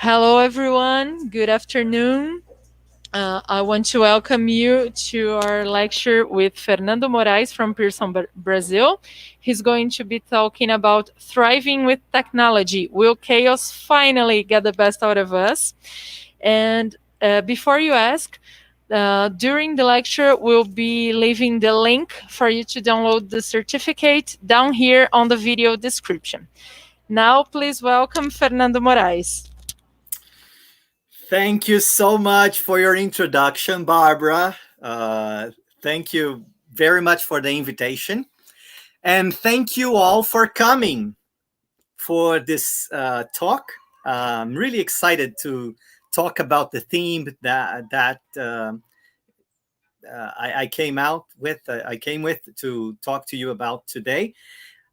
Hello, everyone. Good afternoon. I want to welcome you to our lecture with Fernando Morais from Pearson, Brazil. He's going to be talking about thriving with technology. Will chaos finally get the best out of us? And before you ask, during the lecture, we'll be leaving the link for you to download the certificate down here on the video description. Now, please welcome Fernando Morais. Thank you so much for your introduction, Barbara. Thank you very much for the invitation. And thank you all for coming for this talk. I'm really excited to talk about the theme that I came with to talk to you about today.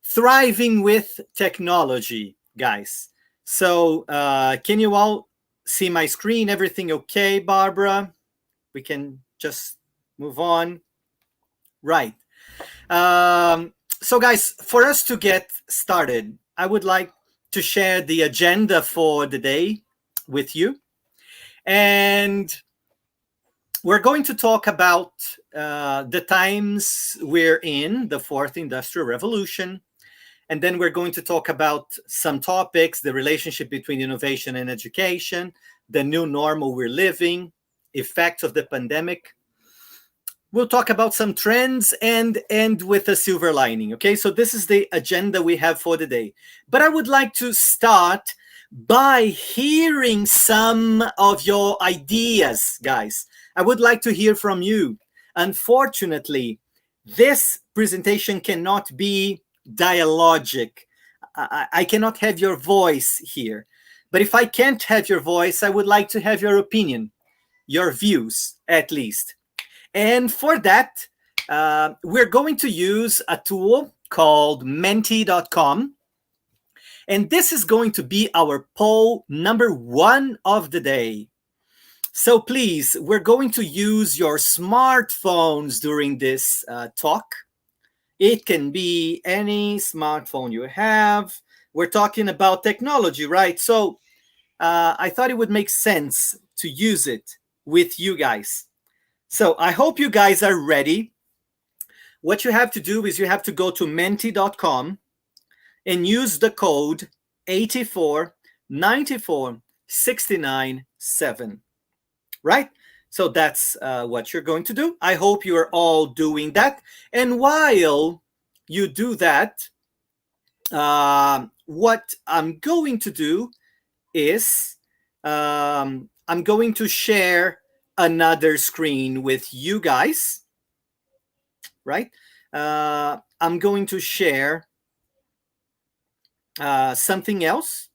Thriving with technology, guys. So can you all see my screen? Everything okay, Barbara? We can just move on. Right. So, guys, for us to get started, I would like to share the agenda for the day with you. And we're going to talk about the times we're in, the fourth industrial revolution. And then we're going to talk about some topics, the relationship between innovation and education, the new normal we're living, effects of the pandemic. We'll talk about some trends and end with a silver lining. Okay, so this is the agenda we have for the day. But I would like to start by hearing some of your ideas, guys. I would like to hear from you. Unfortunately, this presentation cannot be dialogic. I cannot have your voice here. But if I can't have your voice, I would like to have your opinion, your views, at least. And for that, we're going to use a tool called menti.com. And this is going to be our poll number 1 of the day. So please, we're going to use your smartphones during this talk. It can be any smartphone you have. We're talking about technology, right? So I thought it would make sense to use it with you guys. So I hope you guys are ready. What you have to do is you have to go to menti.com and use the code 8494697, right? So that's what you're going to do. I hope you're all doing that. And while you do that, what I'm going to do is I'm going to share another screen with you guys, right? I'm going to share something else,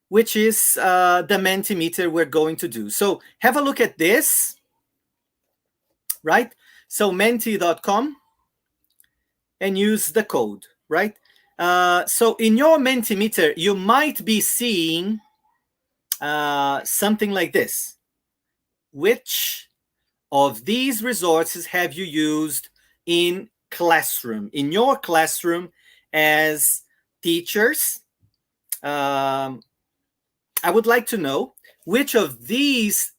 which is the Mentimeter we're going to do. So have a look at this, right? So menti.com and use the code, right? So in your Mentimeter, you might be seeing something like this. Which of these resources have you used in your classroom as teachers? I would like to know which of these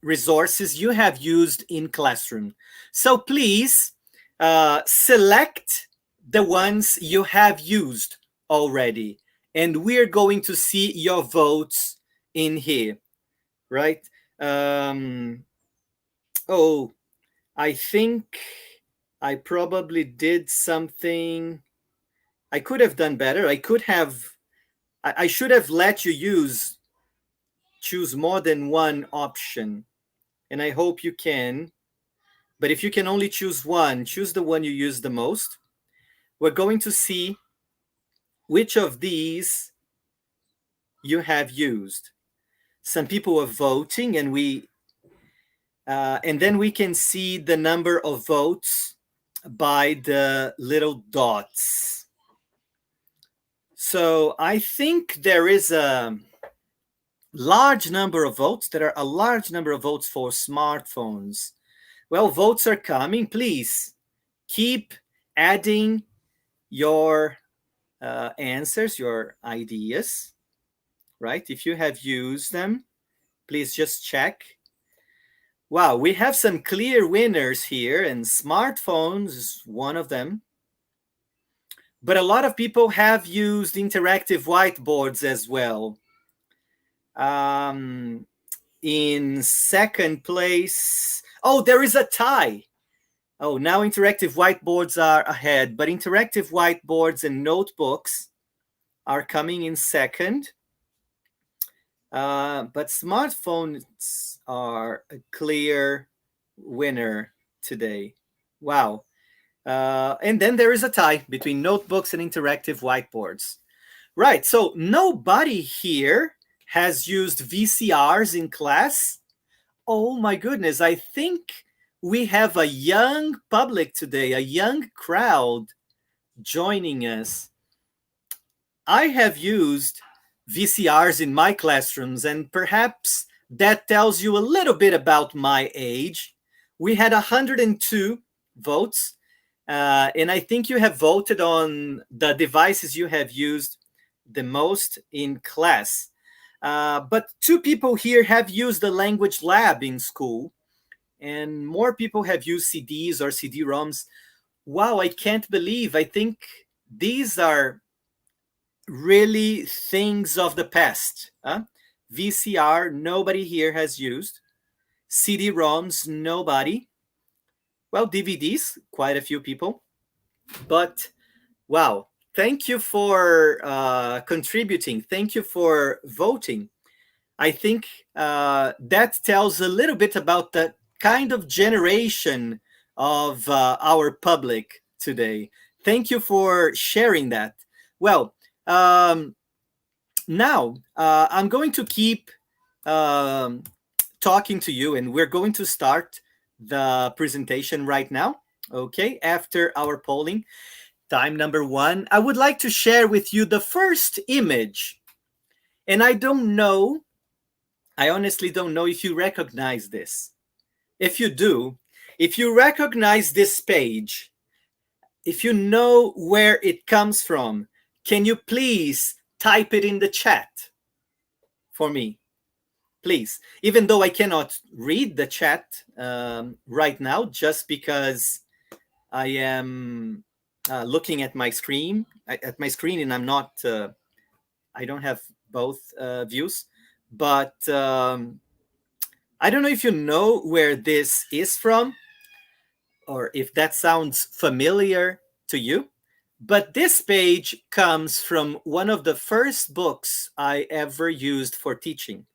resources you have used in classroom. So please select the ones you have used already, and we're going to see your votes in here, right? Oh, I think I probably did something. I could have done better. I should have let you choose more than one option. And I hope you can. But if you can only choose one, choose the one you use the most. We're going to see which of these you have used. Some people are voting, and then we can see the number of votes by the little dots. So I think there is a large number of votes. There are a large number of votes for smartphones. Well, votes are coming. Please keep adding your answers, your ideas. right? If you have used them, please just check. Wow, we have some clear winners here, and smartphones is one of them. But a lot of people have used interactive whiteboards as well. Um, in second place, oh, there is a tie. Oh, now interactive whiteboards are ahead, but interactive whiteboards and notebooks are coming in second. But smartphones are a clear winner today. Wow. And then there is a tie between notebooks and interactive whiteboards. Right. So nobody here has used VCRs in class. Oh my goodness. I think we have a young public today, a young crowd joining us. I have used VCRs in my classrooms, and perhaps that tells you a little bit about my age. We had 102 votes, and I think you have voted on the devices you have used the most in class. But two people here have used the language lab in school, and more people have used CDs or CD-ROMs. Wow, I can't believe. I think these are really things of the past. Huh? VCR, nobody here has used. CD-ROMs, nobody. Well, DVDs, quite a few people. But wow, thank you for contributing. Thank you for voting. I think that tells a little bit about the kind of generation of our public today. Thank you for sharing that. Well, um, now I'm going to keep um, talking to you, and we're going to start the presentation right now. Okay, after our polling. Time number one, I would like to share with you the first image. And I don't know, I honestly don't know if you recognize this. If you do, if you recognize this page, if you know where it comes from, can you please type it in the chat for me? Please. Even though I cannot read the chat right now, just because I am looking at my screen, and I'm not. I don't have both views, but I don't know if you know where this is from, or if that sounds familiar to you. But this page comes from one of the first books I ever used for teaching,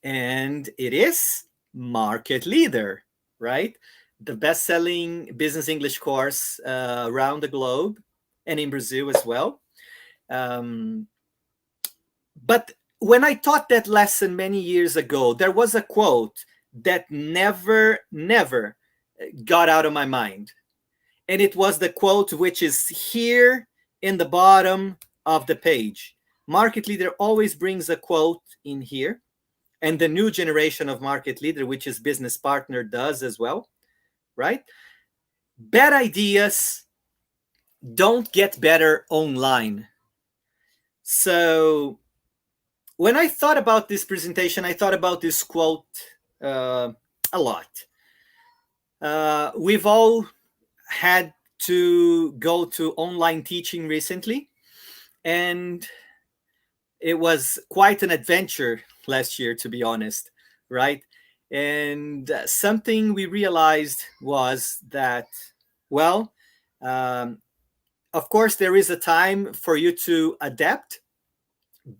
and it is Market Leader, right? The best-selling business English course around the globe and in Brazil as well. Um, but when I taught that lesson many years ago, there was a quote that never got out of my mind. And it was the quote which is here in the bottom of the page. Market Leader always brings a quote in here. And the new generation of Market Leader, which is Business Partner, does as well, right? Bad ideas don't get better online. So when I thought about this presentation, I thought about this quote a lot. We've all had to go to online teaching recently, and it was quite an adventure last year, to be honest, right? And something we realized was that, well, um, of course, there is a time for you to adapt,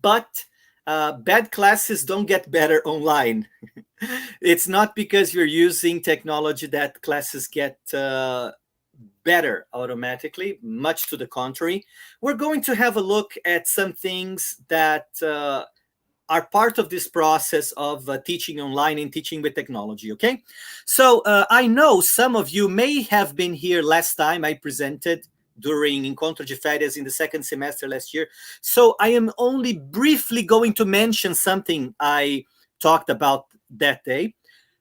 but bad classes don't get better online. It's not because you're using technology that classes get better automatically, much to the contrary. We're going to have a look at some things that are part of this process of teaching online and teaching with technology, okay? So I know some of you may have been here last time I presented during Encontro de Férias in the second semester last year. So I am only briefly going to mention something I talked about that day.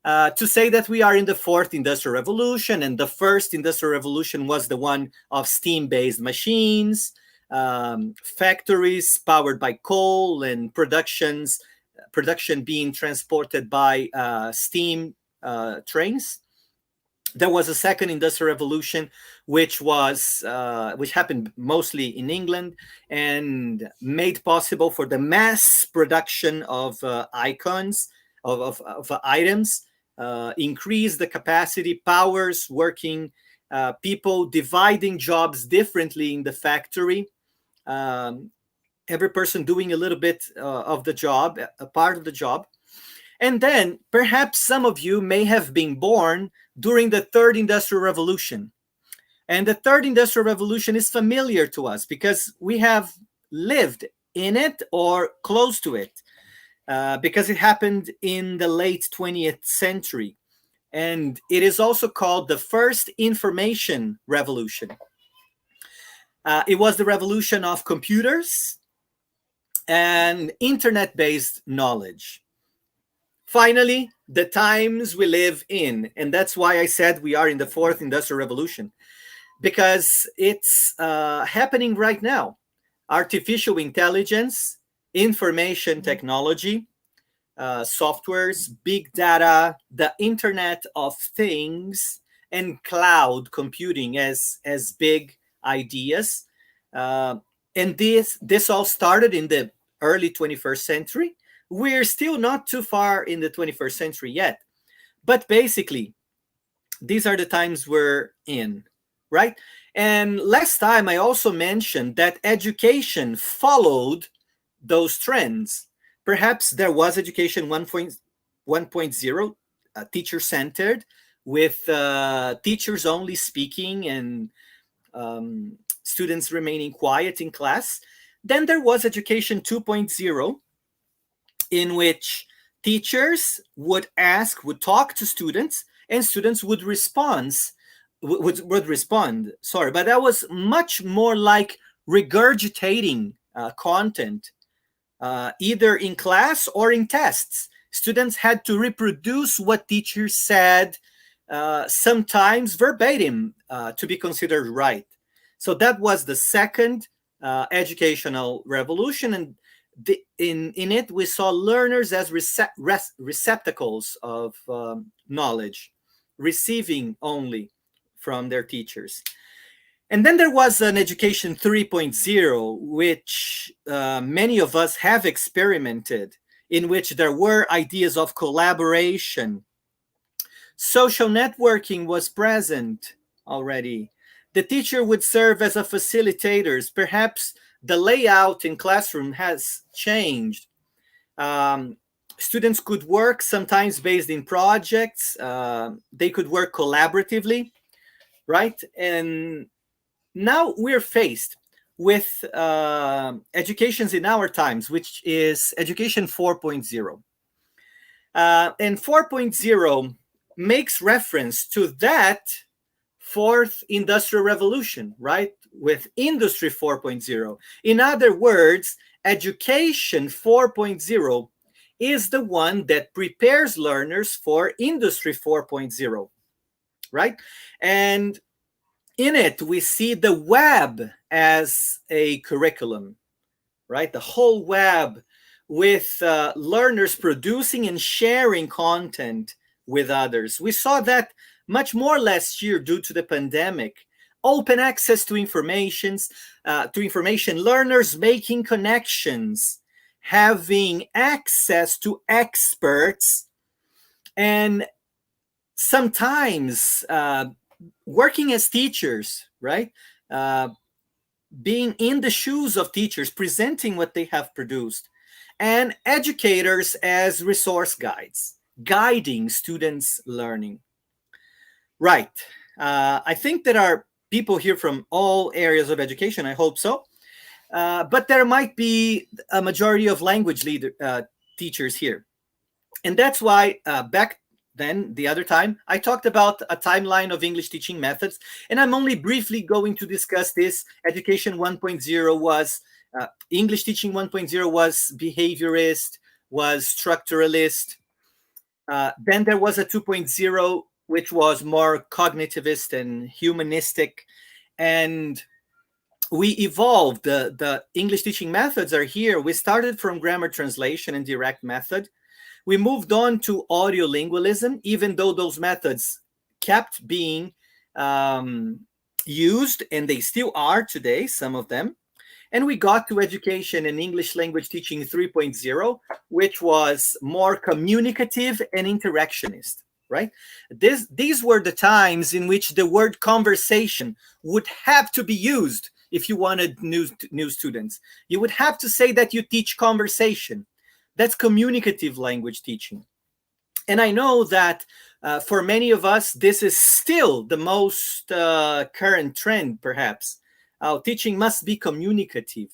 To say that we are in the fourth industrial revolution, and the first industrial revolution was the one of steam-based machines. factories powered by coal and production being transported by steam trains. There was a second industrial revolution, which happened mostly in England and made possible for the mass production of icons of items, increase the capacity, powers working people, dividing jobs differently in the factory. Um, every person doing a little bit of the job, a part of the job. And then perhaps some of you may have been born during the third industrial revolution. And the third industrial revolution is familiar to us because we have lived in it or close to it, because it happened in the late 20th century. And it is also called the first information revolution. It was the revolution of computers and internet based knowledge. Finally, the times we live in. And that's why I said we are in the fourth industrial revolution, because it's happening right now. Artificial intelligence, information technology, softwares, big data, the Internet of Things, and cloud computing as big ideas. Uh, and this all started in the early 21st century. We're still not too far in the 21st century yet. But basically, these are the times we're in, right? And last time I also mentioned that education followed those trends. Perhaps there was education 1.0, teacher centered, with teachers only speaking and students remaining quiet in class. Then there was education 2.0, in which teachers would talk to students, and students would respond. Sorry, but that was much more like regurgitating content, either in class or in tests. Students had to reproduce what teachers said, sometimes verbatim, to be considered right. So that was the second educational revolution, and in it we saw learners as receptacles of knowledge, receiving only from their teachers. And then there was an education 3.0, which many of us have experimented, in which there were ideas of collaboration. Social networking was present already. The teacher would serve as a facilitator. Perhaps the layout in classroom has changed. Um, Students could work sometimes based in projects. They could work collaboratively, right? And now we're faced with educations in our times, which is education 4.0. And 4.0 makes reference to that fourth industrial revolution, right? With industry 4.0. In other words, education 4.0 is the one that prepares learners for industry 4.0, right? And in it, we see the web as a curriculum, right? The whole web, with learners producing and sharing content with others. We saw that much more last year due to the pandemic. Open access to information, learners making connections, having access to experts, and sometimes working as teachers, right? Being in the shoes of teachers, presenting what they have produced, and educators as resource guides, guiding students' learning. Right. I think there are people here from all areas of education. I hope so. But there might be a majority of language teachers here. And that's why back then, the other time, I talked about a timeline of English teaching methods. And I'm only briefly going to discuss this. Education 1.0 was English teaching 1.0 was behaviorist, was structuralist. Then there was a 2.0, which was more cognitivist and humanistic. And we evolved. The English teaching methods are here. We started from grammar translation and direct method. We moved on to audiolingualism, even though those methods kept being um, used, and they still are today, some of them. And we got to education and English language teaching 3.0, which was more communicative and interactionist, right? These were the times in which the word conversation would have to be used if you wanted new students. You would have to say that you teach conversation. That's communicative language teaching. And I know that for many of us, this is still the most current trend, perhaps. Teaching must be communicative.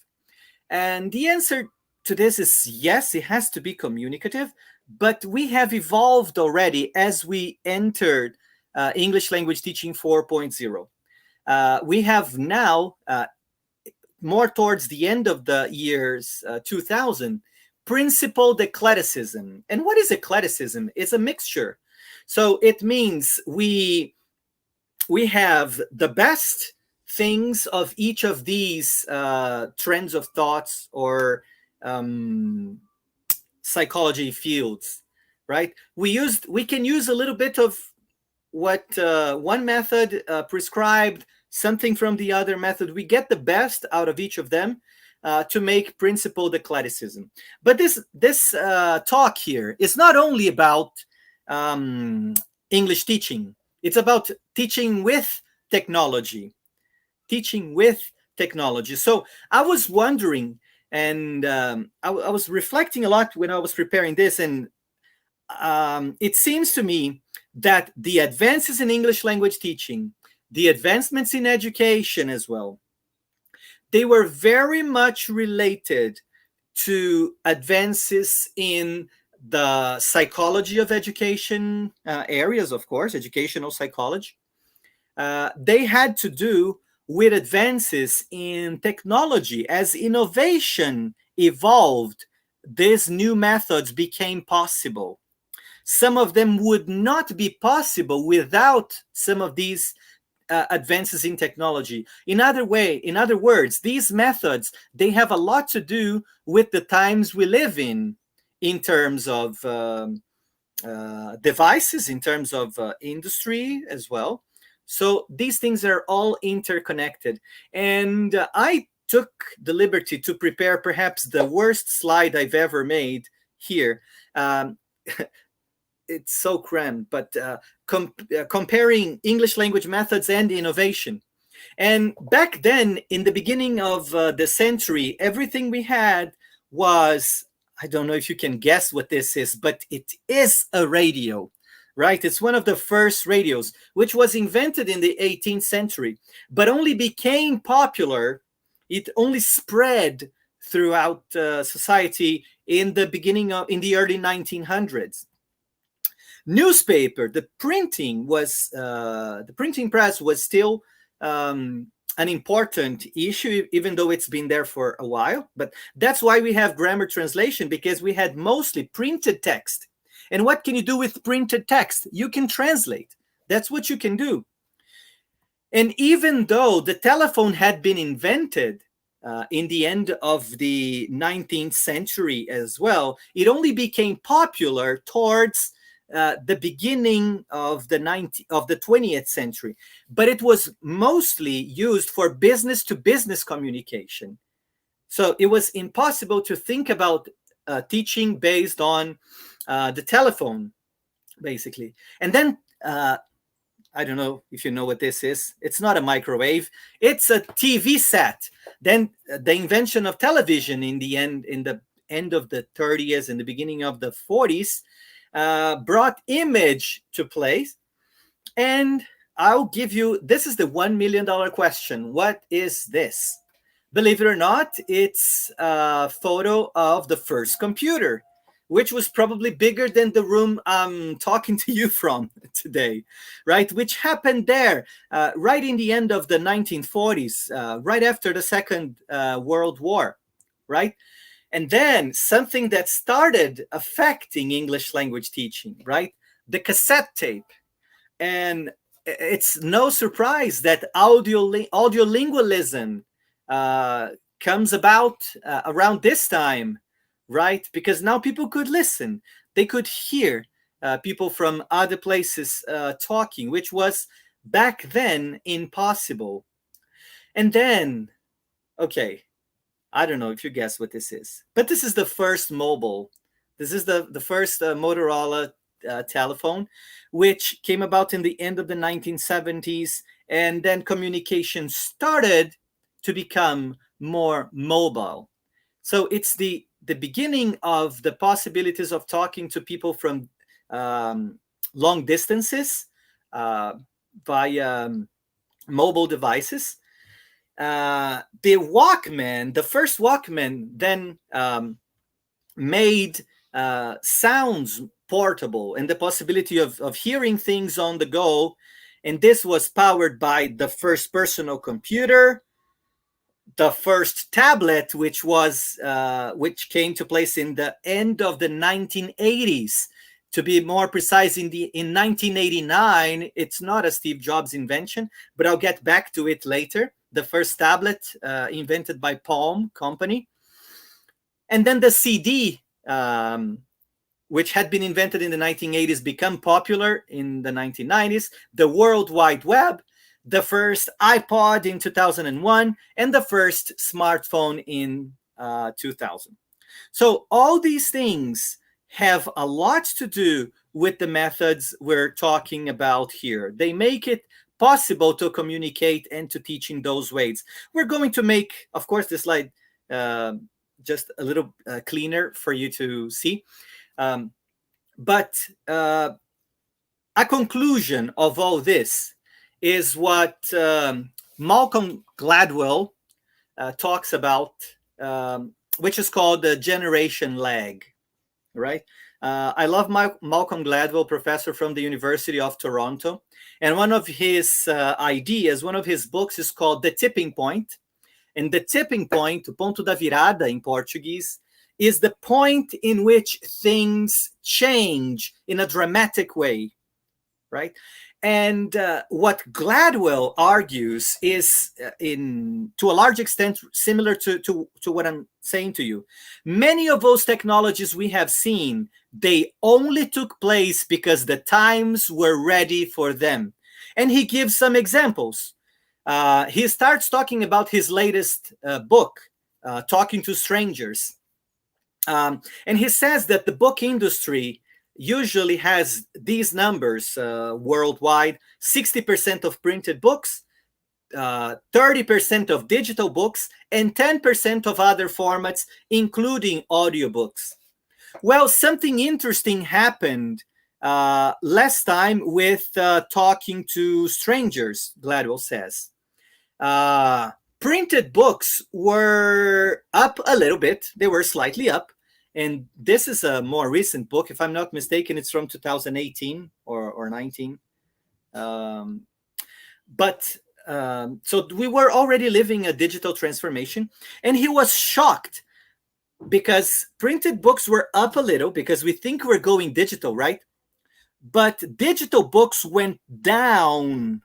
And the answer to this is yes, it has to be communicative, but we have evolved already as we entered English language teaching 4.0. We have now, more towards the end of the years 2000, principled eclecticism. And what is eclecticism? It's a mixture. So it means we have the best things of each of these trends of thoughts or psychology fields, right? We can use a little bit of what one method prescribed, something from the other method. We get the best out of each of them to make principled eclecticism. But this talk here is not only about English teaching. It's about teaching with technology. Teaching with technology. So I was wondering, and I was reflecting a lot when I was preparing this, and it seems to me that the advances in English language teaching, the advancements in education as well, they were very much related to advances in the psychology of education areas, of course, educational psychology. They had to do with advances in technology. As innovation evolved, these new methods became possible. Some of them would not be possible without some of these advances in technology. In other words, these methods, they have a lot to do with the times we live in terms of devices, in terms of industry as well. So these things are all interconnected. And I took the liberty to prepare perhaps the worst slide I've ever made here. It's so crammed, but comparing English language methods and innovation. And back then, in the beginning of the century, everything we had was, I don't know if you can guess what this is, but it is a radio, right? It's one of the first radios, which was invented in the 18th century, but only became popular. It only spread throughout society in the early 1900s. Newspaper, the printing press was still an important issue, even though it's been there for a while. But that's why we have grammar translation, because we had mostly printed text. And what can you do with printed text? You can translate. That's what you can do. And even though the telephone had been invented in the end of the 19th century as well, it only became popular towards the beginning of the 20th century. But it was mostly used for business to business communication. So it was impossible to think about teaching based on the telephone, basically. And then I don't know if you know what this is. It's not a microwave. It's a TV set. Then the invention of television in the end of the 30s and the beginning of the 40s brought image to place. And I'll give you, this is the $1 million question. What is this? Believe it or not, it's a photo of the first computer, which was probably bigger than the room I'm talking to you from today, right? Which happened there right in the end of the 1940s, right after the Second World War, right? And then something that started affecting English language teaching, right? The cassette tape. And it's no surprise that audiolingualism uh, comes about around this time, right? Because now people could listen, they could hear people from other places talking, which was back then impossible. And then, okay, I don't know if you guess what this is, but this is the first mobile. This is the first Motorola telephone, which came about in the end of the 1970s, and then communication started to become more mobile. So it's the beginning of the possibilities of talking to people from um, long distances uh, via mobile devices. The Walkman, the first Walkman, then made sounds portable and the possibility of hearing things on the go. And this was powered by the first personal computer, the first tablet, which came to place in the end of the 1980s. To be more precise, in 1989, it's not a Steve Jobs invention, but I'll get back to it later. The first tablet invented by Palm Company, and then the CD, which had been invented in the 1980s, become popular in the 1990s. The World Wide Web, the first iPod in 2001, and the first smartphone in 2000. So all these things have a lot to do with the methods we're talking about here. They make it possible to communicate and to teach in those ways. We're going to make, of course, the slide uh, just a little cleaner for you to see. Um, but a conclusion of all this is what Malcolm Gladwell talks about, which is called the generation lag, right? I love Malcolm Gladwell, professor from the University of Toronto. And one of his ideas, one of his books is called The Tipping Point. And the tipping point, o ponto da virada in Portuguese, is the point in which things change in a dramatic way, right? And what Gladwell argues is, in to a large extent, similar to what I'm saying to you. Many of those technologies we have seen, they only took place because the times were ready for them. And he gives some examples. He starts talking about his latest book, Talking to Strangers. And he says that the book industry usually has these numbers worldwide: 60% of printed books, 30% of digital books, and 10% of other formats, including audiobooks. Well, something interesting happened last time with Talking to Strangers, Gladwell says. Printed books were up a little bit. They were slightly up. And this is a more recent book. If I'm not mistaken, it's from 2018 or 19. So we were already living a digital transformation. And he was shocked because printed books were up a little because we think we're going digital, right? But digital books went down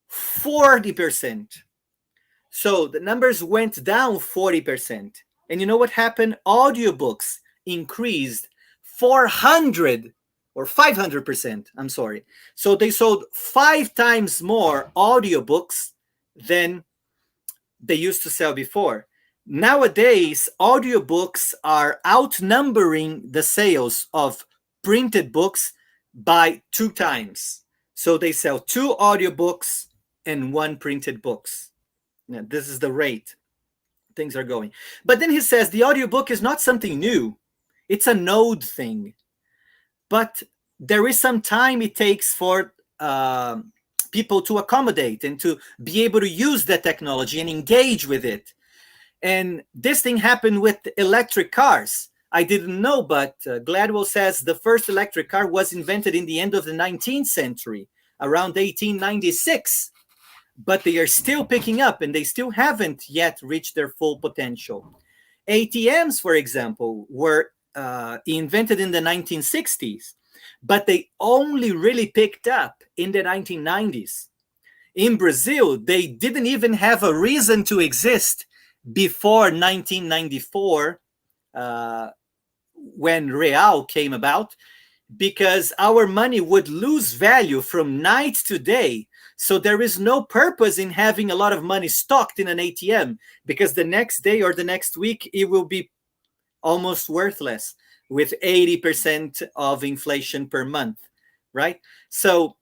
40%. So the numbers went down 40%. And you know what happened? Audiobooks increased 400 or 500%. I'm sorry. So they sold 5 times more audiobooks than they used to sell before. Nowadays, audiobooks are outnumbering the sales of printed books by 2 times. So they sell 2 audiobooks and 1 printed books. Yeah, this is the rate things are going. But then he says the audiobook is not something new. It's a node thing. But there is some time it takes for people to accommodate and to be able to use the technology and engage with it. And this thing happened with electric cars. I didn't know, but Gladwell says the first electric car was invented in the end of the 19th century, around 1896. But they are still picking up and they still haven't yet reached their full potential. ATMs, for example, were invented in the 1960s, but they only really picked up in the 1990s. In Brazil, they didn't even have a reason to exist before 1994, uh, when real came about, because our money would lose value from night to day. So there is no purpose in having a lot of money stocked in an ATM, because the next day or the next week it will be almost worthless with 80% of inflation per month, right? So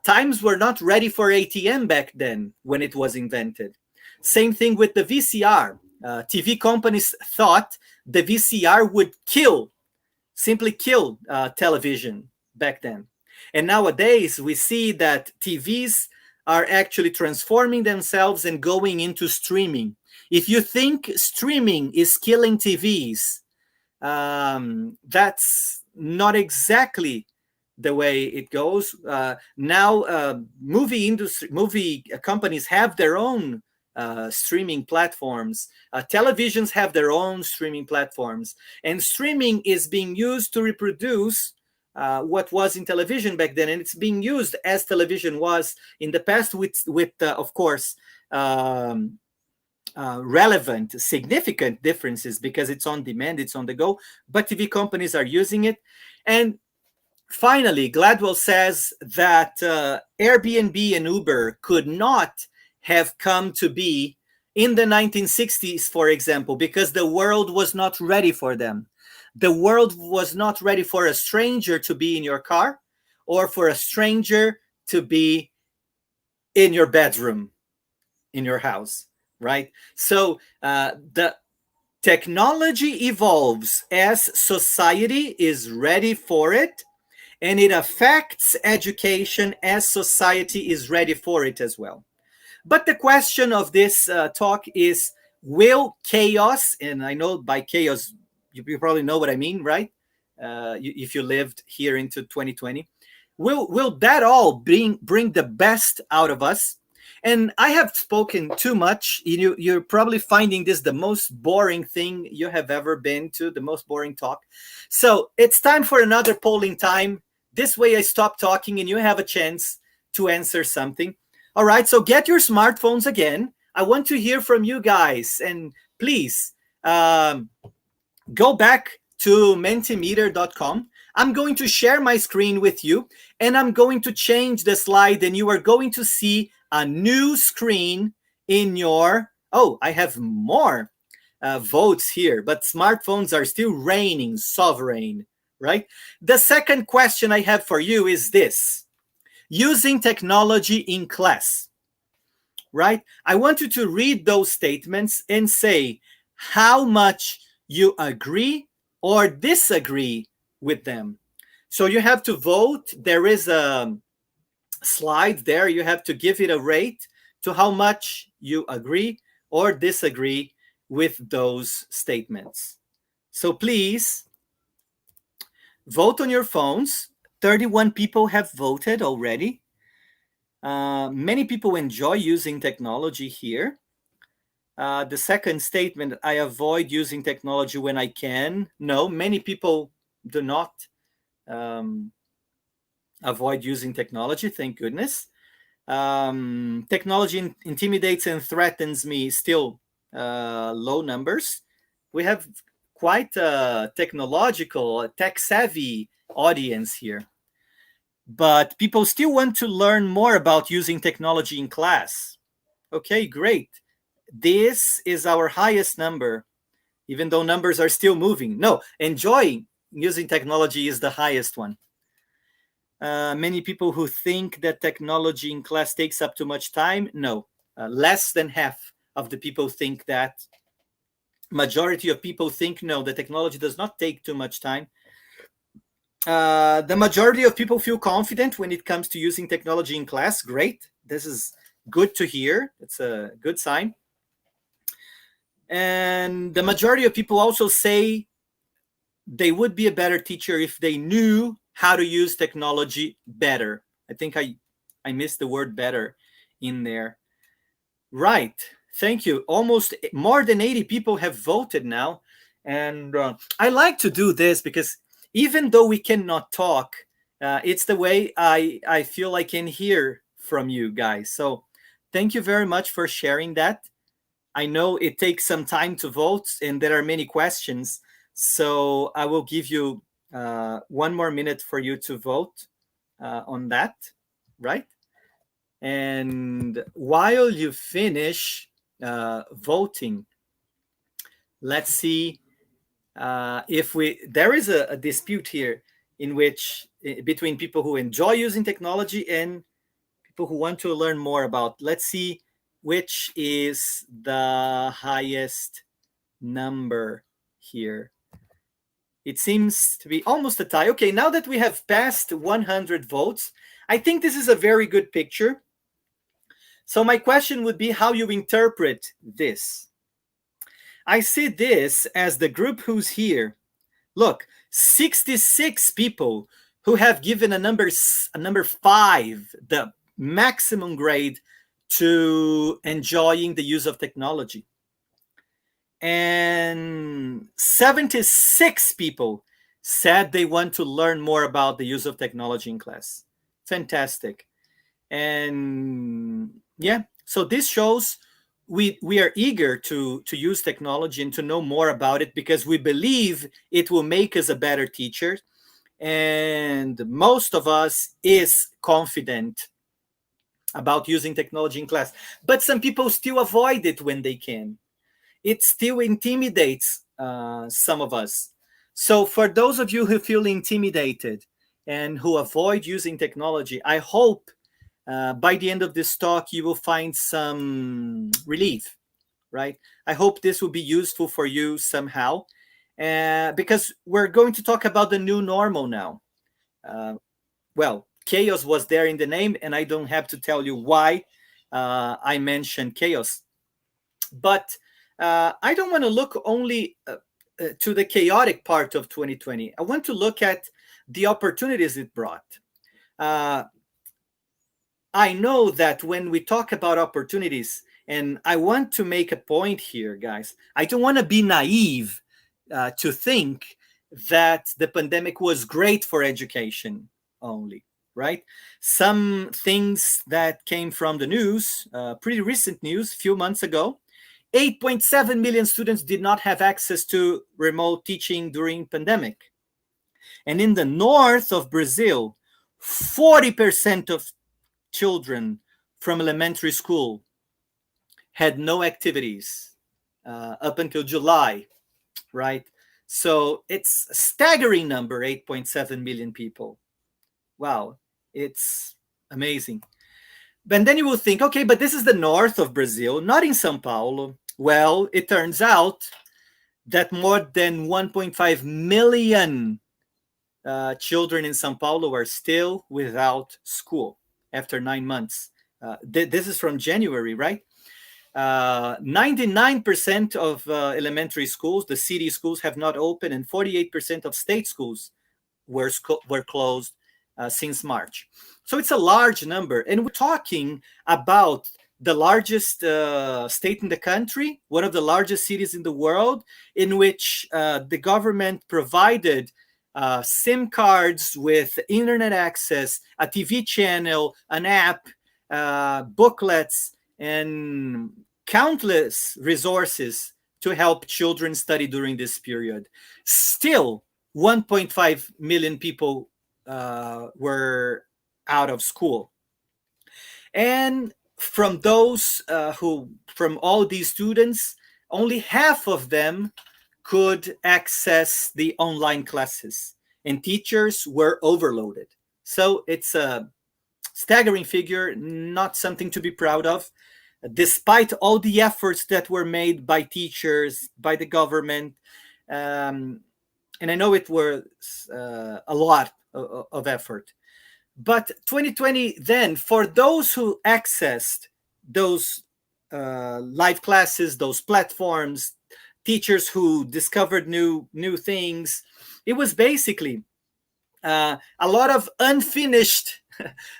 times were not ready for ATM back then when it was invented. Same thing with the VCR. TV companies thought the VCR would simply kill television back then. And nowadays, we see that TVs are actually transforming themselves and going into streaming. If you think streaming is killing TVs, that's not exactly the way it goes. Now, movie companies have their own streaming platforms. Televisions have their own streaming platforms, and streaming is being used to reproduce what was in television back then, and it's being used as television was in the past, with of course. Relevant, significant differences, because it's on demand, it's on the go, but TV companies are using it. And finally, Gladwell says that Airbnb and Uber could not have come to be in the 1960s, for example, because the world was not ready for them. The world was not ready for a stranger to be in your car, or for a stranger to be in your bedroom, in your house, right? So the technology evolves as society is ready for it, and it affects education as society is ready for it as well. But the question of this talk is, will chaos, and I know by chaos, you probably know what I mean, right? If you lived here into 2020, will that all bring the best out of us? And I have spoken too much. You're probably finding this the most boring thing you have ever been to, the most boring talk. So it's time for another polling time. This way I stop talking and you have a chance to answer something. All right, so get your smartphones again. I want to hear from you guys. And please, go back to mentimeter.com. I'm going to share my screen with you, and I'm going to change the slide, and you are going to see a new screen in your... Oh, I have more votes here, but smartphones are still reigning sovereign, right? The second question I have for you is this: using technology in class, right? I want you to read those statements and say how much you agree or disagree with them. So you have to vote. There is a slide there. You have to give it a rate to how much you agree or disagree with those statements. So please vote on your phones. 31 people have voted already. Many people enjoy using technology here. The second statement, I avoid using technology when I can. No, many people do not avoid using technology, thank goodness. Technology intimidates and threatens me, still low numbers. We have quite a technological, tech-savvy audience here. But people still want to learn more about using technology in class. Okay, great. This is our highest number, even though numbers are still moving. No, enjoying using technology is the highest one. Many people who think that technology in class takes up too much time. No, less than half of the people think that. Majority of people think no, the technology does not take too much time. The majority of people feel confident when it comes to using technology in class. Great. This is good to hear. It's a good sign. And the majority of people also say they would be a better teacher if they knew how to use technology better. I think I missed the word better in there. Right. Thank you. Almost more than 80 people have voted now. And I like to do this because even though we cannot talk, it's the way I feel I can hear from you guys. So thank you very much for sharing that. I know it takes some time to vote, and there are many questions. So I will give you one more minute for you to vote on that, right? And while you finish voting, let's see if we. There is a dispute here in which between people who enjoy using technology and people who want to learn more about. Let's see which is the highest number here. It seems to be almost a tie. Okay, now that we have passed 100 votes, I think this is a very good picture. So my question would be how you interpret this. I see this as the group who's here. Look, 66 people who have given a number 5, the maximum grade to enjoying the use of technology. And 76 people said they want to learn more about the use of technology in class. Fantastic. And yeah, so this shows we are eager to use technology and to know more about it because we believe it will make us a better teacher. And most of us is confident about using technology in class, but some people still avoid it when they can. It still intimidates some of us. So for those of you who feel intimidated and who avoid using technology, I hope by the end of this talk you will find some relief, right? I hope this will be useful for you somehow, because we're going to talk about the new normal now. Well, chaos was there in the name, and I don't have to tell you why I mentioned chaos. But I don't want to look only to the chaotic part of 2020. I want to look at the opportunities it brought. I know that when we talk about opportunities, and I want to make a point here, guys, I don't want to be naive to think that the pandemic was great for education only, right? Some things that came from the news, pretty recent news, a few months ago, 8.7 million students did not have access to remote teaching during pandemic. And in the north of Brazil, 40% of children from elementary school had no activities up until July, right? So it's a staggering number, 8.7 million people. Wow, it's amazing. And then you will think, okay, but this is the north of Brazil, not in Sao Paulo. Well, it turns out that more than 1.5 million children in Sao Paulo are still without school after 9 months. This is from January, right? 99% of elementary schools, the city schools, have not opened, and 48% of state schools were closed since March. So it's a large number. And we're talking about the largest state in the country, one of the largest cities in the world, in which the government provided SIM cards with internet access, a TV channel, an app, booklets, and countless resources to help children study during this period. Still, 1.5 million people were out of school. And from those from all these students, only half of them could access the online classes, and teachers were overloaded. So it's a staggering figure, not something to be proud of, despite all the efforts that were made by teachers, by the government. And I know it was a lot of effort. But 2020, then, for those who accessed those live classes, those platforms, teachers who discovered new things, it was basically a lot of unfinished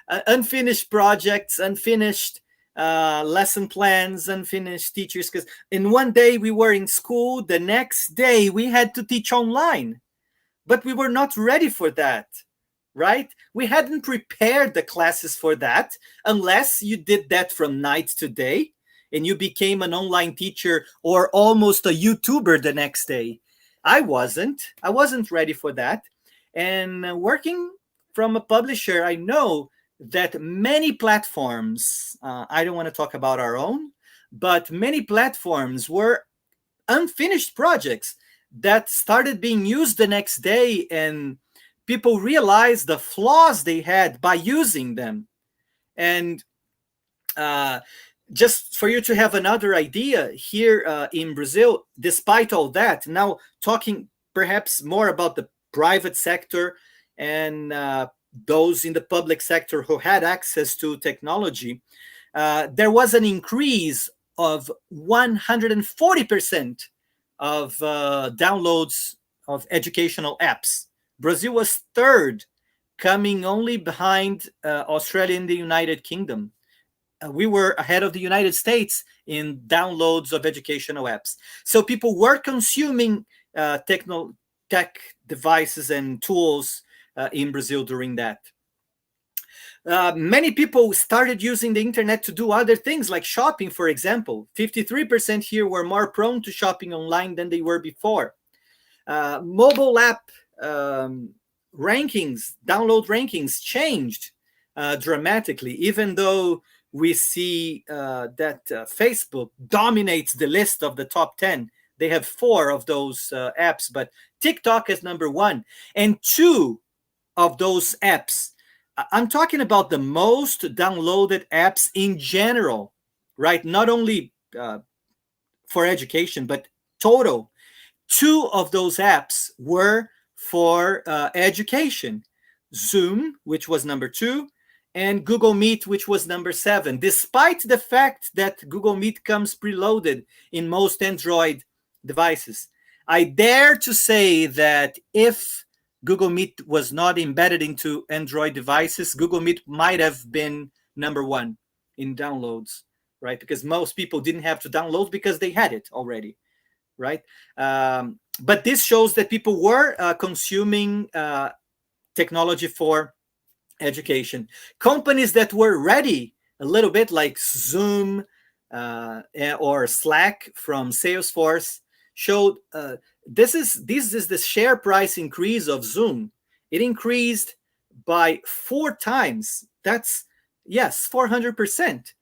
unfinished projects, unfinished lesson plans, unfinished teachers. Because in one day we were in school, the next day we had to teach online, but we were not ready for that, right? We hadn't prepared the classes for that, unless you did that from night to day and you became an online teacher or almost a YouTuber the next day. I wasn't ready for that. And working from a publisher, I know that many platforms, I don't want to talk about our own, but many platforms were unfinished projects that started being used the next day, and people realized the flaws they had by using them. And uh, just for you to have another idea, here in Brazil, despite all that, now talking perhaps more about the private sector and those in the public sector who had access to technology, there was an increase of 140% of downloads of educational apps. Brazil was third, coming only behind Australia and the United Kingdom. We were ahead of the United States in downloads of educational apps. So people were consuming tech devices and tools in Brazil during that. Many people started using the internet to do other things like shopping, for example. 53% here were more prone to shopping online than they were before. Mobile app rankings, download rankings changed dramatically, even though we see that Facebook dominates the list of the top 10. They have four of those apps, but TikTok is number one. And two of those apps, I'm talking about the most downloaded apps in general, right? Not only for education, but total. Two of those apps were for education: Zoom, which was number two, and Google Meet, which was number seven, despite the fact that Google Meet comes preloaded in most Android devices. I dare to say that if Google Meet was not embedded into Android devices, Google Meet might have been number one in downloads, right? Because most people didn't have to download because they had it already, right? But this shows that people were consuming technology for education. Companies that were ready a little bit, like Zoom or Slack from Salesforce, showed this is the share price increase of Zoom. It increased by 4 times. That's, yes, 400%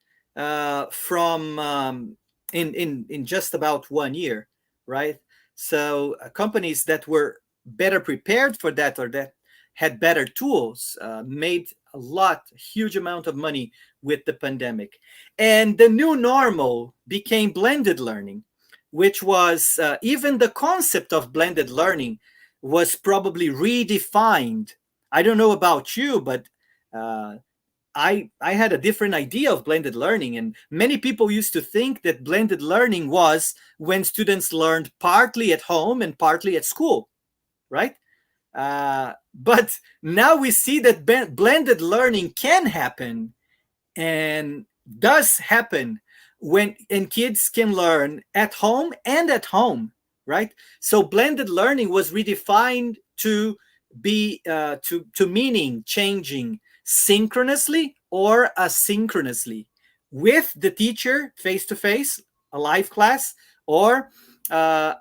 from in just about 1 year, right? So companies that were better prepared for that, or that had better tools, made a huge amount of money with the pandemic. And the new normal became blended learning, which was even the concept of blended learning was probably redefined. I don't know about you, but uh, I had a different idea of blended learning, and many people used to think that blended learning was when students learned partly at home and partly at school, right? But now we see that blended learning can happen and does happen when, and kids can learn at home and at home, right? So blended learning was redefined to be to meaning changing synchronously or asynchronously, with the teacher face to face, a live class, or uh,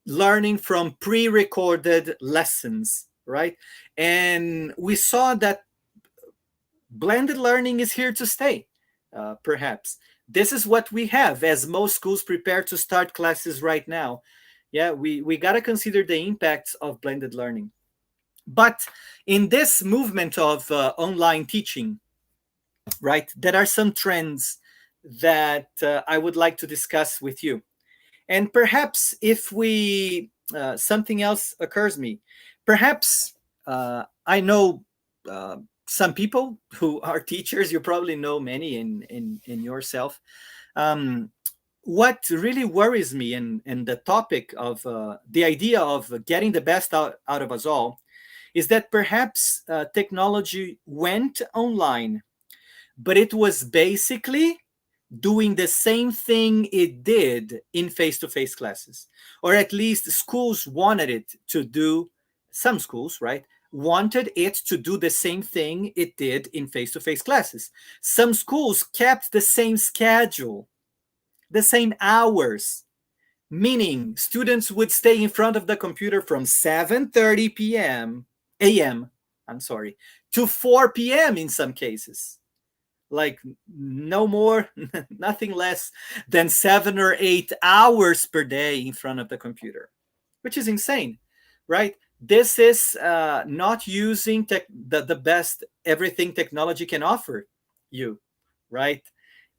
learning from pre-recorded lessons, right? And we saw that blended learning is here to stay. Perhaps this is what we have as most schools prepare to start classes right now. Yeah, we got to consider the impacts of blended learning. But in this movement of online teaching, right, there are some trends that I would like to discuss with you. And perhaps if we, something else occurs me, perhaps I know some people who are teachers. You probably know many in yourself. Um, what really worries me in the topic of the idea of getting the best out of us all is that perhaps technology went online, but it was basically doing the same thing it did in face-to-face classes, or at least schools wanted it to do. Some schools, right, wanted it to do the same thing it did in face to face classes. Some schools kept the same schedule, the same hours, meaning students would stay in front of the computer from 7:30 p.m. a.m. I'm sorry, to 4 p.m. in some cases. Like no more, nothing less than 7 or 8 hours per day in front of the computer, which is insane, right? This is not using the best everything technology can offer you, right?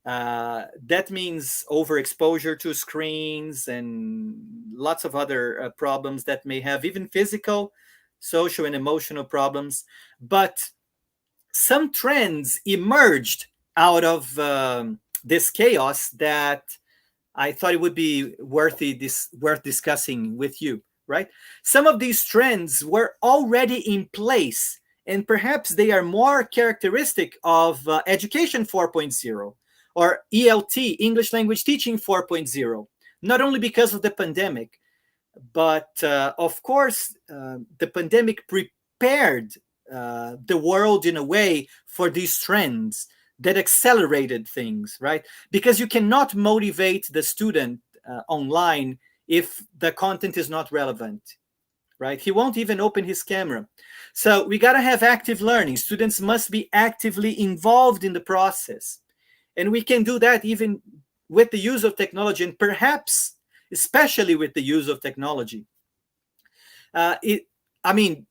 That means overexposure to screens and lots of other problems that may have even physical, social, and emotional problems. But some trends emerged out of this chaos that I thought it would be worth discussing with you, right? Some of these trends were already in place, and perhaps they are more characteristic of Education 4.0 or ELT, English Language Teaching 4.0, not only because of the pandemic, but of course, the pandemic prepared the world in a way for these trends that accelerated things, right? Because you cannot motivate the student online if the content is not relevant, right? He won't even open his camera. So we got to have active learning. Students must be actively involved in the process. And we can do that even with the use of technology, and perhaps especially with the use of technology. Uh, it, I mean,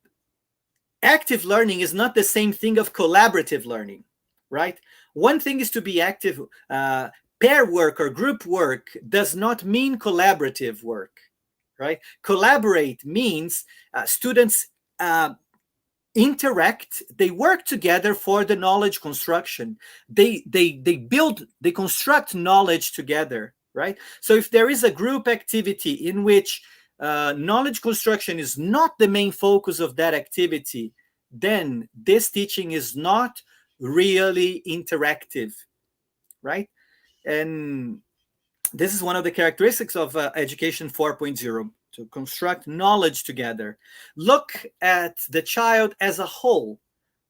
active learning is not the same thing of collaborative learning, right? One thing is to be active. Pair work or group work does not mean collaborative work, right? Collaborate means students interact, they work together for the knowledge construction. They construct knowledge together, right? So if there is a group activity in which knowledge construction is not the main focus of that activity, then this teaching is not really interactive, right? And this is one of the characteristics of Education 4.0, to construct knowledge together. Look at the child as a whole,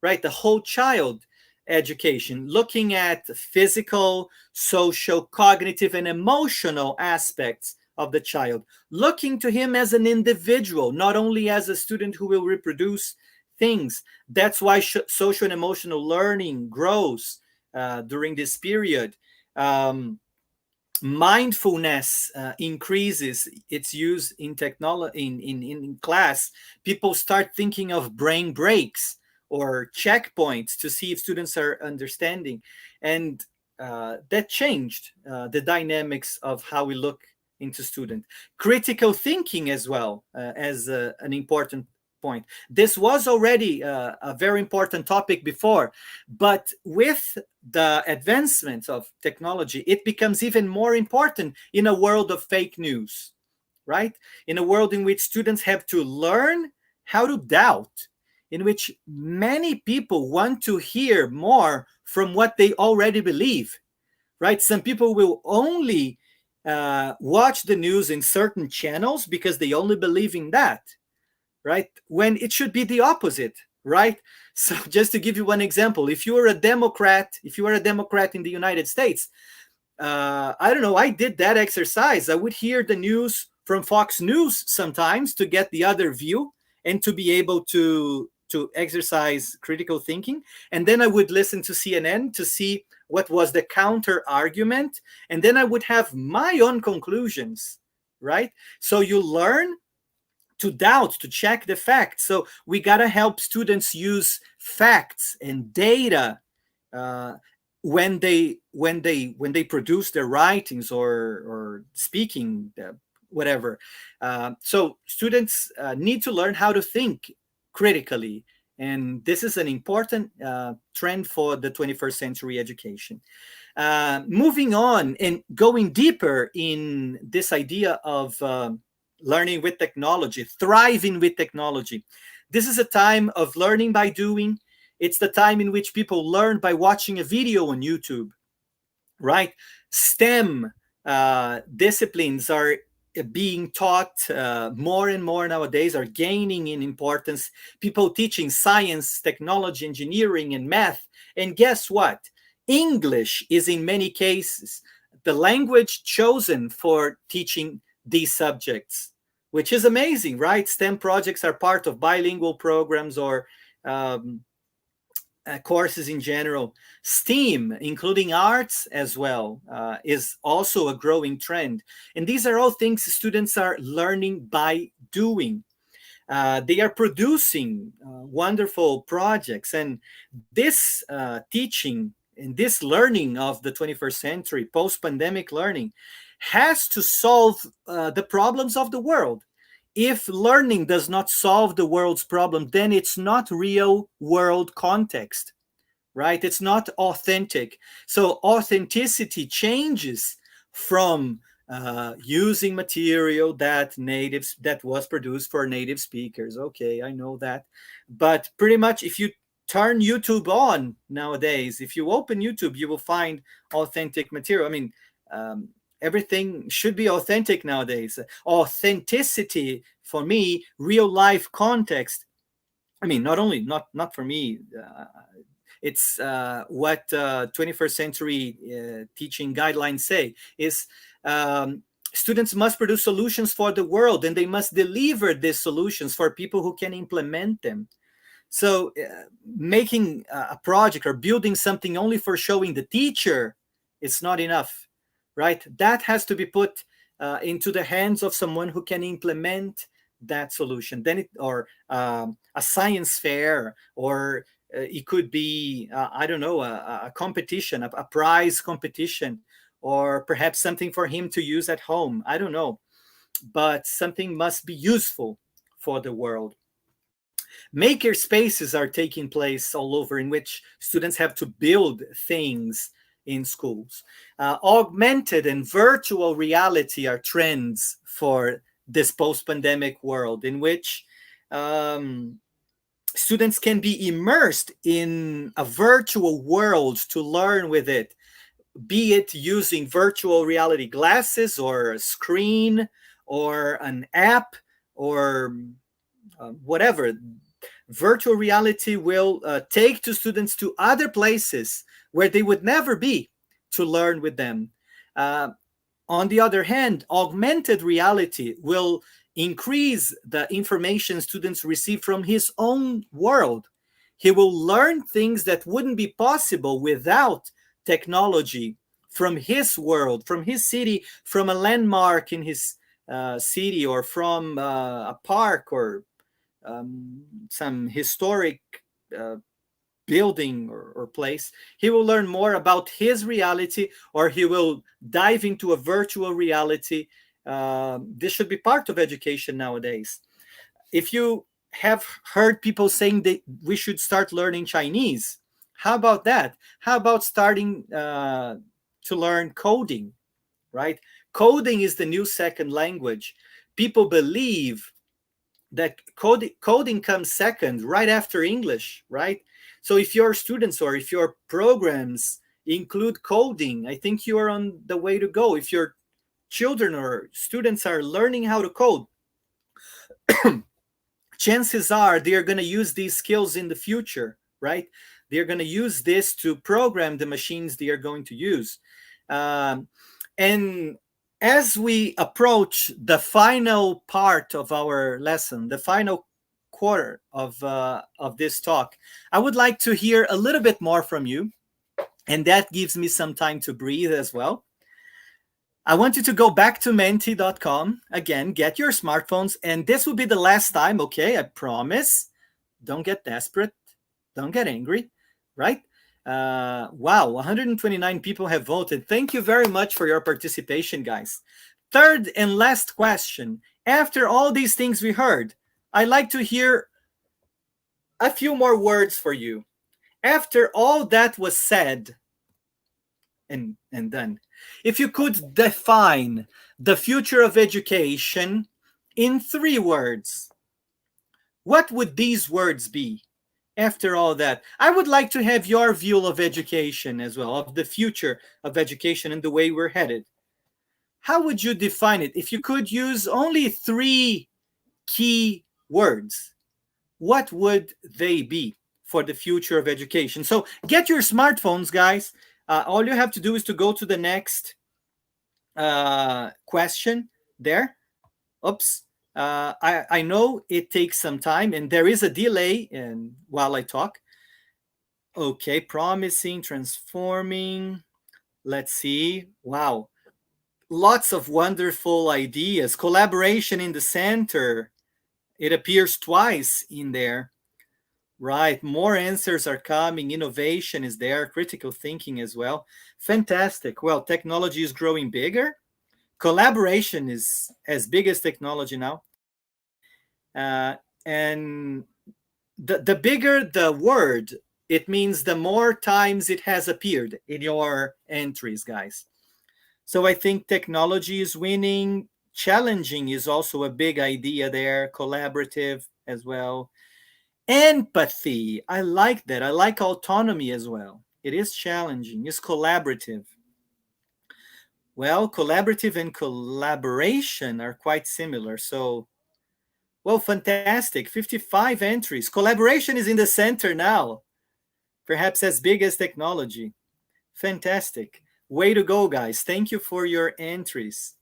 right? The whole child education, looking at physical, social, cognitive, and emotional aspects of the child, looking to him as an individual, not only as a student who will reproduce things. That's why social and emotional learning grows during this period. Mindfulness increases its use in technology in class. People start thinking of brain breaks or checkpoints to see if students are understanding, and that changed the dynamics of how we look into student critical thinking as well, as an important point. This was already a very important topic before, but with the advancements of technology, it becomes even more important in a world of fake news, right? In a world in which students have to learn how to doubt, in which many people want to hear more from what they already believe, right? Some people will only watch the news in certain channels because they only believe in that, right? When it should be the opposite, right? So just to give you one example, if you are a Democrat, in the United States, I don't know, I did that exercise. I would hear the news from Fox News sometimes to get the other view and to be able to exercise critical thinking. And then I would listen to CNN to see what was the counter argument. And then I would have my own conclusions, right? So you learn to doubt, to check the facts. So we got to help students use facts and data uh, when they produce their writings or speaking, whatever. So students need to learn how to think critically, and this is an important trend for the 21st century education. Moving on and going deeper in this idea of learning with technology, thriving with technology. This is a time of learning by doing. It's the time in which people learn by watching a video on YouTube, right? STEM disciplines are being taught more and more nowadays, are gaining in importance. People teaching science, technology, engineering, and math. And guess what? English is in many cases the language chosen for teaching these subjects, which is amazing, right? STEM projects are part of bilingual programs or um, courses in general. STEAM, including arts as well, is also a growing trend. And these are all things students are learning by doing. They are producing wonderful projects. And this teaching and this learning of the 21st century, post pandemic learning, has to solve the problems of the world. If learning does not solve the world's problem, then it's not real world context, right? It's not authentic. So authenticity changes from using material that was produced for native speakers. Okay, I know that, but pretty much if you turn YouTube on nowadays, if you open YouTube, you will find authentic material. I mean, um, everything should be authentic nowadays. Authenticity for me, real life context. I mean, not for me. It's what 21st century teaching guidelines say is students must produce solutions for the world, and they must deliver these solutions for people who can implement them. So making a project or building something only for showing the teacher, it's not enough, right? That has to be put into the hands of someone who can implement that solution. Then it, or a science fair, or it could be I don't know, a competition, a prize competition, or perhaps something for him to use at home. I don't know, but something must be useful for the world. Maker spaces are taking place all over, in which students have to build things in schools. Augmented and virtual reality are trends for this post-pandemic world, in which students can be immersed in a virtual world to learn with it, be it using virtual reality glasses or a screen or an app or whatever. Virtual reality will take to students to other places where they would never be to learn with them. Uh, on the other hand, augmented reality will increase the information students receive from his own world. He will learn things that wouldn't be possible without technology from his world, from his city, from a landmark in his city, or from a park, or some historic uh, building or place. He will learn more about his reality, or he will dive into a virtual reality. This should be part of education nowadays. If you have heard people saying that we should start learning Chinese, how about that? How about starting to learn coding, right? Coding is the new second language. People believe that coding comes second, right after English, right? So if your students or if your programs include coding, I think you are on the way to go. If your children or students are learning how to code, chances are they are going to use these skills in the future, right? They're going to use this to program the machines they are going to use. Um, and as we approach the final part of our lesson, the final quarter of this talk, I would like to hear a little bit more from you, and that gives me some time to breathe as well. I want you to go back to menti.com. Again, get your smartphones, and this will be the last time, okay? I promise. Don't get desperate. Don't get angry, right? Wow, 129 people have voted. Thank you very much for your participation, guys. Third and last question. After all these things we heard, I'd like to hear a few more words for you. After all that was said and done, if you could define the future of education in 3 words, what would these words be? After all that, I would like to have your view of education as well, of the future of education and the way we're headed. how would you define it? If you could use only three key words, what would they be for the future of education? So get your smartphones, guys. All you have to do is to go to the next question there. Oops. I know it takes some time and there is a delay and while I talk. Okay, promising, transforming. Let's see. Wow. Lots of wonderful ideas. Collaboration in the center. It appears twice in there. Right. More answers are coming. Innovation is there. Critical thinking as well. Fantastic. Well, technology is growing bigger. Collaboration is as big as technology now. And the bigger the word, it means the more times it has appeared in your entries, guys. So I think technology is winning. Challenging is also a big idea there. Collaborative as well. Empathy. I like that. I like autonomy as well. It is challenging. It's collaborative. Well, collaborative and collaboration are quite similar. So, well, fantastic. 55 entries. Collaboration is in the center now, perhaps as big as technology. Fantastic. Way to go, guys. Thank you for your entries.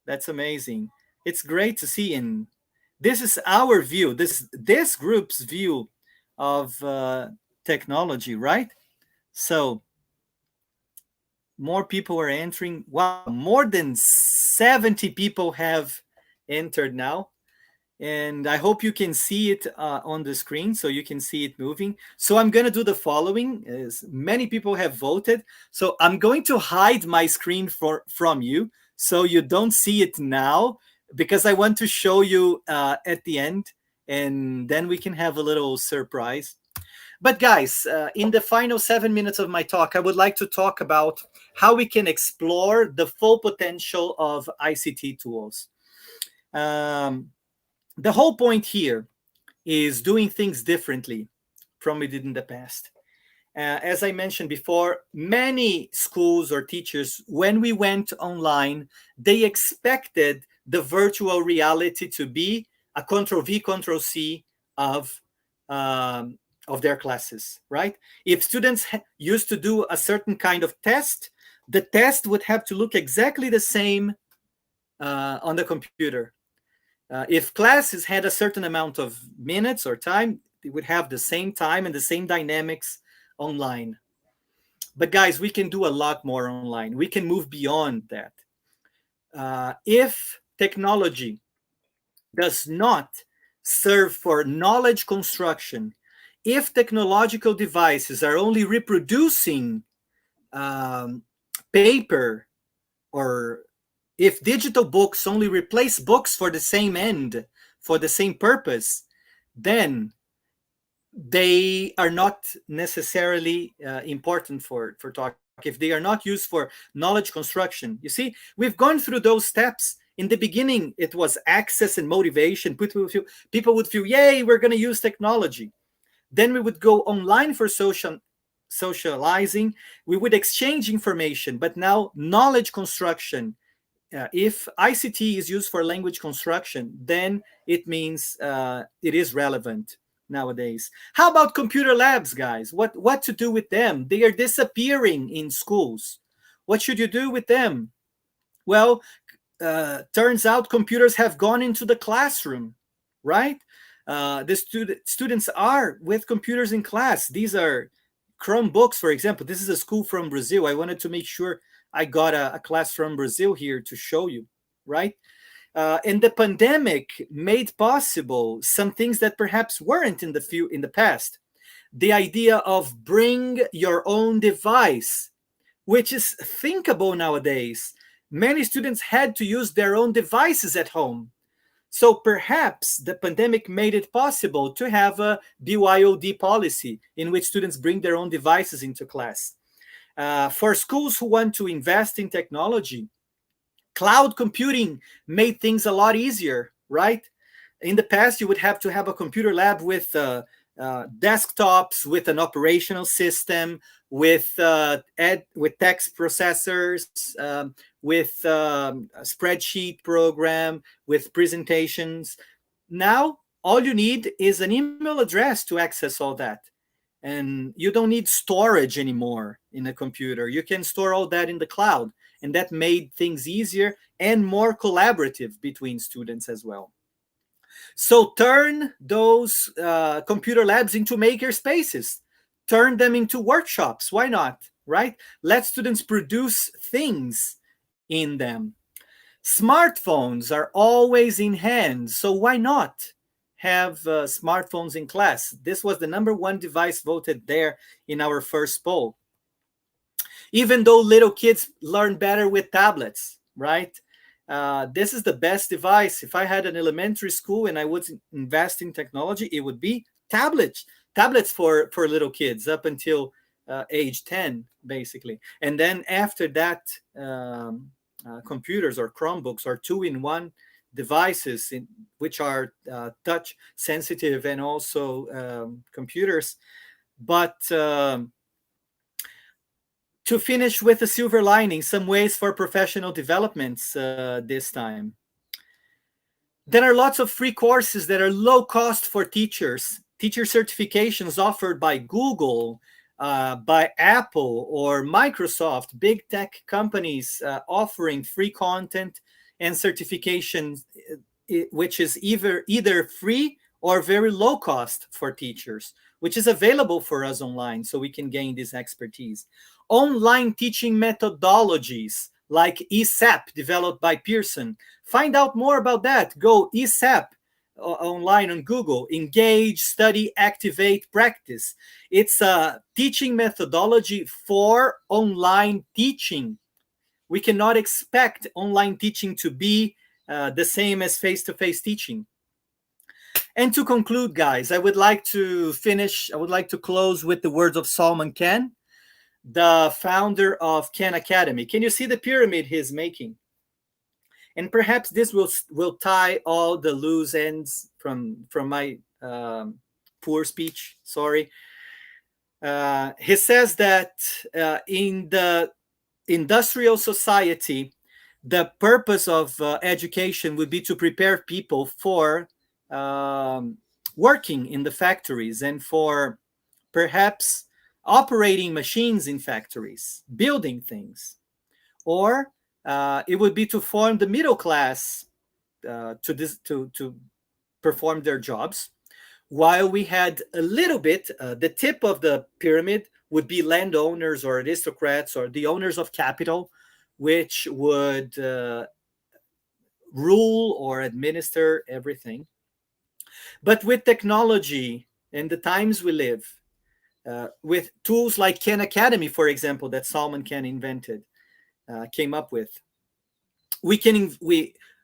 That's amazing. It's great to see. And this is our view, this group's view of technology, right? So more people are entering. Wow, more than 70 people have entered now. And I hope you can see it on the screen so you can see it moving. So I'm going to do the following, as many people have voted. So I'm going to hide my screen from you so you don't see it now, because I want to show you at the end, and then we can have a little surprise. But guys, in the final 7 minutes of my talk, I would like to talk about how we can explore the full potential of ICT tools. The whole point here is doing things differently from we did in the past. As I mentioned before, many schools or teachers, when we went online, they expected the virtual reality to be a Control V, Control C of their classes, right? If students used to do a certain kind of test, the test would have to look exactly the same on the computer. If classes had a certain amount of minutes or time, they would have the same time and the same dynamics online. But guys, we can do a lot more online. We can move beyond that. If technology does not serve for knowledge construction, if technological devices are only reproducing paper, or if digital books only replace books for the same end, for the same purpose, then they are not necessarily important for talk. If they are not used for knowledge construction, you see, we've gone through those steps. In the beginning, it was access and motivation. People would feel, yay, we're going to use technology. Then we would go online for socializing. We would exchange information. But now knowledge construction, if ICT is used for language construction, then it means it is relevant nowadays. How about computer labs, guys? What to do with them? They are disappearing in schools. What should you do with them? Well, turns out computers have gone into the classroom, right? The students are with computers in class. These are Chromebooks, for example. This is a school from Brazil. I wanted to make sure I got a class from Brazil here to show you, right? And the pandemic made possible some things that perhaps weren't in the past. The idea of bring your own device, which is thinkable nowadays. Many students had to use their own devices at home. So perhaps the pandemic made it possible to have a BYOD policy in which students bring their own devices into class. For schools who want to invest in technology, cloud computing made things a lot easier, right? In the past, you would have to have a computer lab with desktops, with an operational system, with text processors, with a spreadsheet program, with presentations. Now all you need is an email address to access all that, and you don't need storage anymore in a computer. You can store all that in the cloud, and that made things easier and more collaborative between students as well. So turn those computer labs into maker spaces. Turn them into workshops. Why not? Right? Let students produce things in them. Smartphones are always in hand. So why not have smartphones in class? This was the number one device voted there in our first poll. Even though little kids learn better with tablets, right? This is the best device. If I had an elementary school and I would invest in technology, it would be tablets for little kids up until age 10, basically. And then after that, computers or Chromebooks or two-in-one devices, which are touch sensitive and also computers. But to finish with a silver lining, some ways for professional developments this time. There are lots of free courses that are low cost for teachers. Teacher certifications offered by Google, by Apple, or Microsoft, big tech companies offering free content and certifications, which is either free or very low cost for teachers, which is available for us online so we can gain this expertise. Online teaching methodologies like ESAP, developed by Pearson. Find out more about that. Go ESAP online on Google. Engage, study, activate, practice. It's a teaching methodology for online teaching. We cannot expect online teaching to be the same as face-to-face teaching. And to conclude, guys, I would like to close with the words of Salman Khan, the founder of Khan Academy. Can you see the pyramid he's making? And perhaps this will tie all the loose ends from my poor speech. Sorry. He says that in the industrial society, the purpose of education would be to prepare people for working in the factories and for perhaps operating machines in factories, building things. Or it would be to form the middle class to perform their jobs, while we had a little bit, the tip of the pyramid would be landowners or aristocrats or the owners of capital, which would rule or administer everything. But with technology and the times we live, with tools like Khan Academy, for example, that Salman Khan invented, came up with,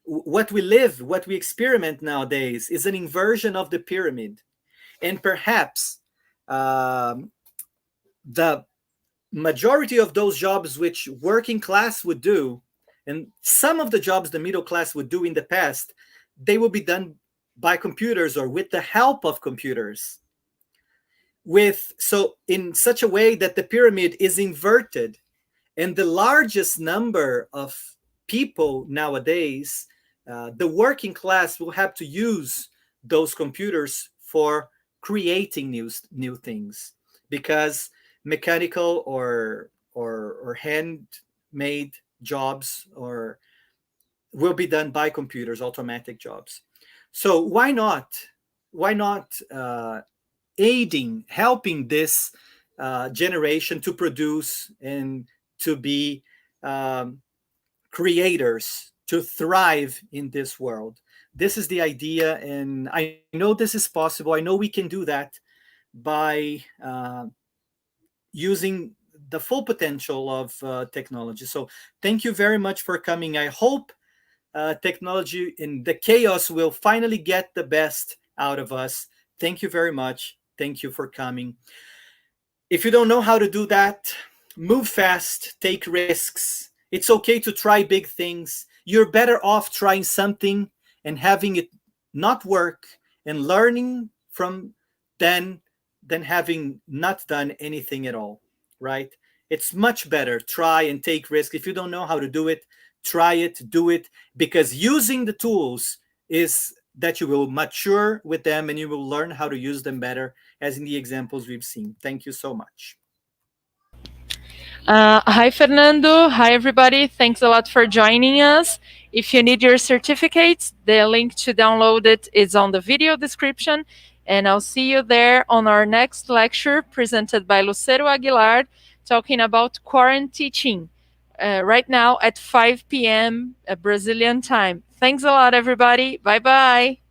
what we experiment nowadays is an inversion of the pyramid. And perhaps the majority of those jobs which working class would do, and some of the jobs the middle class would do in the past, they will be done by computers or with the help of computers. So in such a way that the pyramid is inverted, and the largest number of people nowadays, the working class, will have to use those computers for creating new things, because mechanical or handmade jobs will be done by computers, automatic jobs. So why not helping this generation to produce and to be creators, to thrive in this world? This is the idea, and I know this is possible. I know we can do that by using the full potential of technology. So thank you very much for coming. I hope technology in the chaos will finally get the best out of us. Thank you very much. Thank you for coming. If you don't know how to do that, move fast, take risks. It's okay to try big things. You're better off trying something and having it not work and learning from than having not done anything at all, right? It's much better. Try and take risk. If you don't know how to do it, try it, do it, because using the tools is that you will mature with them and you will learn how to use them better, as in the examples we've seen. Thank you so much. Hi, Fernando. Hi, everybody. Thanks a lot for joining us. If you need your certificates, the link to download it is on the video description. And I'll see you there on our next lecture presented by Lucero Aguilar talking about quarantine teaching right now at 5 p.m. Brazilian time. Thanks a lot, everybody. Bye bye.